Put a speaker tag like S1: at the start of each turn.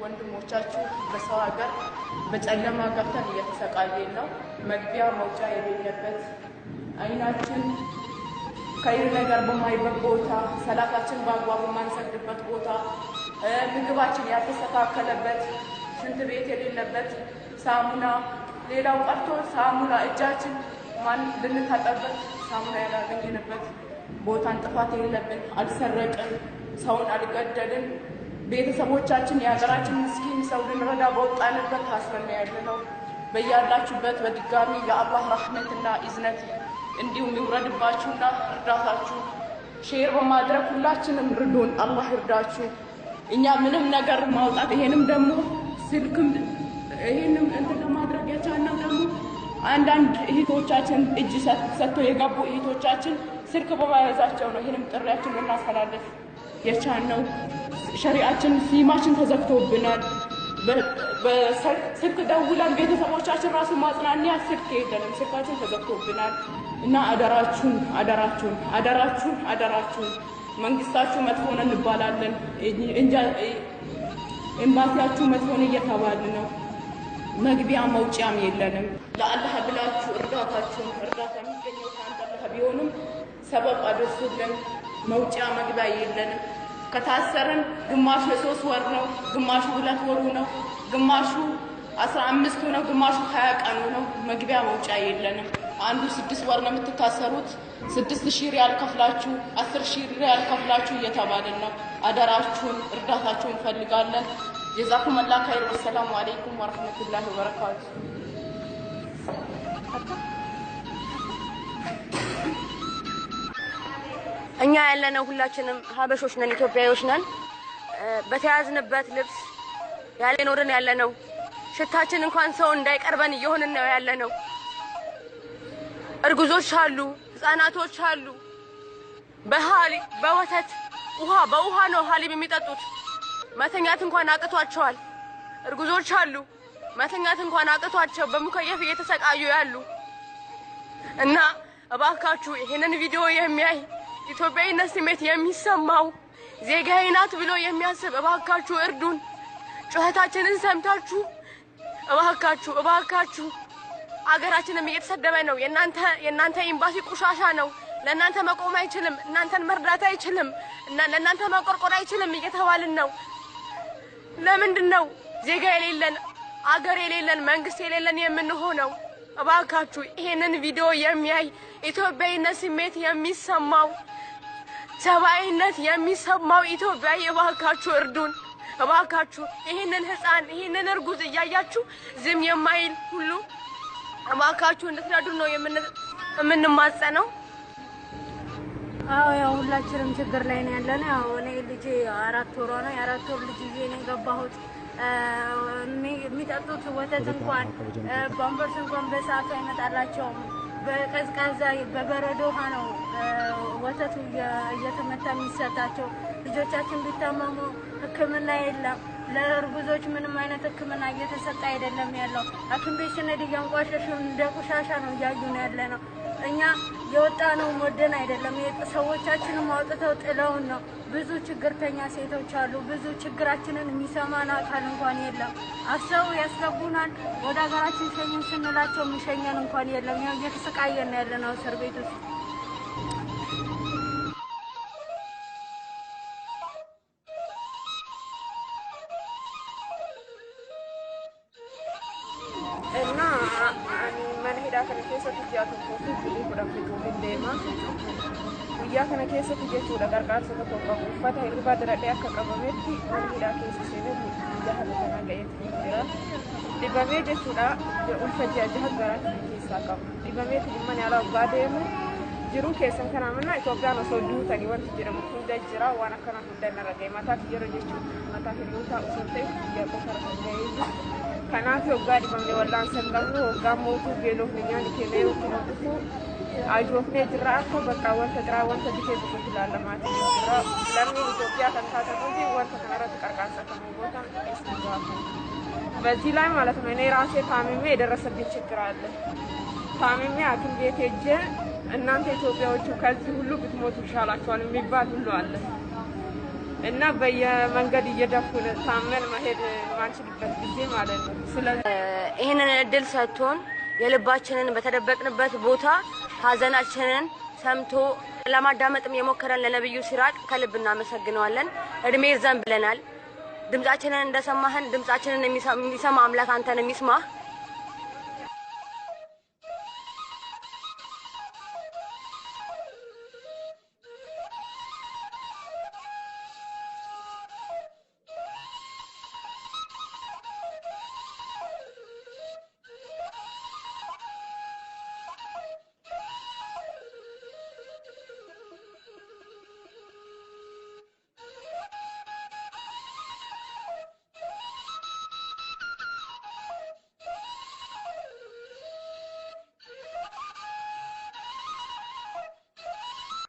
S1: ወንድሞቻችሁ በሰው ሀገር በጨለማ ገብተን እየተሰቃየን ነው። መግቢያ መውጫ የሌለበት አይናችን ከይር ነገር በማይበት ቦታ፣ ሰላታችን በአግባቡ ማንሰግድበት ቦታ፣ ምግባችን ያልተስተካከለበት፣ ሽንት ቤት የሌለበት፣ ሳሙና ሌላው ቀርቶ ሳሙና እጃችን ማን ልንታጠብበት ሳሙና ያላገኘንበት ቦታን ጥፋት የሌለብን፣ አልሰረቅን፣ ሰውን አልገደልን፣ ቤተሰቦቻችን የሀገራችን ምስኪን ሰው ልንረዳ በወጣንበት ታስረን ያለነው። በያላችሁበት በድጋሚ የአላህ ረህመትና ኢዝነት እንዲሁም ይውረድባችሁና እርዳታችሁ ሼር በማድረግ ሁላችንም ርዱን። አላህ ይርዳችሁ። እኛ ምንም ነገር ማውጣት ይሄንም ደግሞ ስልክም ይሄንም እንትን ለማድረግ የቻልነው ደግሞ አንዳንድ እህቶቻችን እጅ ሰጥቶ የገቡ እህቶቻችን ስልክ በመያዛቸው ነው። ይሄንም ጥሪያችን ልናስተላልፍ የቻልነው። ሸሪዓችን ሲማችን ተዘግቶብናል። በስልክ ደውለን ቤተሰቦቻችን ራሱ ማጽናኛ ስልክ የለንም፣ ስልካችን ተዘግቶብናል እና አደራችሁን መንግስታችሁ መጥፎ ነው እንባላለን፣ ኤምባሲያችሁ መጥፎ ነው እየተባለ ነው። መግቢያ መውጫም የለንም። ለአላህ ብላችሁ እርዳታ የሚገኘው ከአንተ አላህ ቢሆንም ሰበብ አድርሱልን። መውጫ መግቢያ የለንም። ከታሰርን ግማሹ 3 ወር ነው፣ ግማሹ 2 ወሩ ነው፣ ግማሹ 15 ነው፣ ግማሹ 20 ቀኑ ነው። መግቢያ መውጫ የለንም። አንዱ 6 ወር ነው የምትታሰሩት፣ 6000 ሪያል ከፍላችሁ 10000 ሪያል ከፍላችሁ እየተባልን ነው። አደራችሁን እርዳታችሁን እንፈልጋለን። ጀዛኩም አላህ ኸይር። ወሰላሙ አለይኩም ወራህመቱላሂ ወበረካቱ።
S2: እኛ ያለነው ሁላችንም ሀበሾች ነን፣ ኢትዮጵያዎች ነን። በተያዝንበት ልብስ ያለኖርን ያለነው ሽታችን እንኳን ሰው እንዳይቀርበን እየሆንን ነው ያለነው። እርጉዞች አሉ፣ ህፃናቶች አሉ። በወተት በውሃ ነው ሀሊብ የሚጠጡት። መተኛት እንኳን አቅቷቸዋል። እርጉዞች አሉ፣ መተኛት እንኳን አቅቷቸው በሙከየፍ እየተሰቃዩ ያሉ እና እባካችሁ ይሄንን ቪዲዮ የሚያይ ኢትዮጵያዊነት ስሜት የሚሰማው ዜጋዬ ናት ብሎ የሚያስብ እባካችሁ እርዱን። ጩኸታችንን ሰምታችሁ እባካችሁ አገራችንም እየተሰደበ ነው። የናንተ ኤምባሲ ቆሻሻ ነው፣ ለናንተ መቆም አይችልም፣ እናንተን መርዳት አይችልም እና ለናንተ መቆርቆር አይችልም እየተባልን ነው። ለምንድነው ዜጋ የሌለን አገር የሌለን መንግስት የሌለን የምንሆነው? እባካችሁ ይሄንን ቪዲዮ የሚያይ ኢትዮጵያዊነት ስሜት የሚሰማው ሰብአዊነት የሚሰማው ኢትዮጵያዊ እባካችሁ እርዱን። እባካችሁ ይሄንን ህፃን ይሄንን እርጉዝ እያያችሁ ዝም የማይል ሁሉ እባካችሁ እንድትረዱን ነው የምንማጸነው።
S3: አዎ ያው ሁላችንም ችግር ላይ ነው ያለነው። ያው እኔ ልጄ 4 ወሯ ነው፣ የ4 ወር ልጅ ይዤ ነው የገባሁት። የሚጠጡት ወተት እንኳን ባምበርስ እንኳን በሰዓቱ አይመጣላቸውም። በቀዝቃዛ በበረዶ ውሃ ነው ወተቱ እየተመታ የሚሰጣቸው። ልጆቻችን ቢታመሙ ሕክምና የለም። ለእርጉዞች ምንም አይነት ሕክምና እየተሰጠ አይደለም ያለው። ሐኪም ቤት ስንሄድ እያንቋሸሹን እንደ ቆሻሻ ነው እያዩን ያለ ነው። እኛ የወጣ ነው ወደን አይደለም፣ ሰዎቻችንን አውጥተው ጥለውን ነው። ብዙ ችግርተኛ ሴቶች አሉ። ብዙ ችግራችንን የሚሰማን አካል እንኳን የለም። አሰው ያስገቡናል፣ ወደ ሀገራችን ሸኙን ስንላቸው የሚሸኘን እንኳን የለም። ያው እየተሰቃየን ያለ ነው እስር ቤት ውስጥ።
S1: እና መንሄዳ ከነከሰት ያቱን ኮፊ ቁራም ቢንዴማ guyyaa kana keessatti jechuudha gargaarsa tokko qabu uffata hirriba diradhee akka qabametti manhidhaa keessa seenee guyyaa kana ga'eetu jira. Dibamee jechuudha ulfa jaha garaa keessaa qabu. Dibamee dhimma yaalaa waggaa deemu jiru keessan kana manna Itoophiyaan osoo duutanii wanti jedhamu hunda jira waan akkana hunda narra ga'e mataa yeroo jechuudha mataa hiriyoota osoo ta'e guyyaa qofa irra ga'ee kanaaf waggaa dibamee wallaan san qabnu waggaa mootuu beeloof nyaanni kennee yookiin dhufu ajofne jira akka bakka wanta jira wanta dikee tokko ilaalamaati jira lamni Itoophiyaa kan taatatuufi wanta kanarratti qarqaarsa kan goota isaan በዚህ ላይ ማለት ነው እኔ ራሴ ታምሜ የደረሰብኝ ችግር አለ። ታምሜ ሐኪም ቤት ሄጄ እናንተ ኢትዮጵያዎቹ ከዚህ ሁሉ ብትሞቱ ይሻላችኋል የሚባል ሁሉ አለ። እና በየመንገድ እየደፉን ታመን መሄድ ማንችልበት ጊዜ ማለት ነው። ስለዚህ
S2: ይሄንን እድል ሰጥቶን የልባችንን በተደበቅንበት ቦታ ሀዘናችንን ሰምቶ ለማዳመጥም የሞከረን ለነብዩ ሲራቅ ከልብ እናመሰግነዋለን። እድሜ ይርዘን ብለናል። ድምጻችንን እንደሰማህን ድምጻችንን የሚሰማ አምላክ አንተን የሚስማህ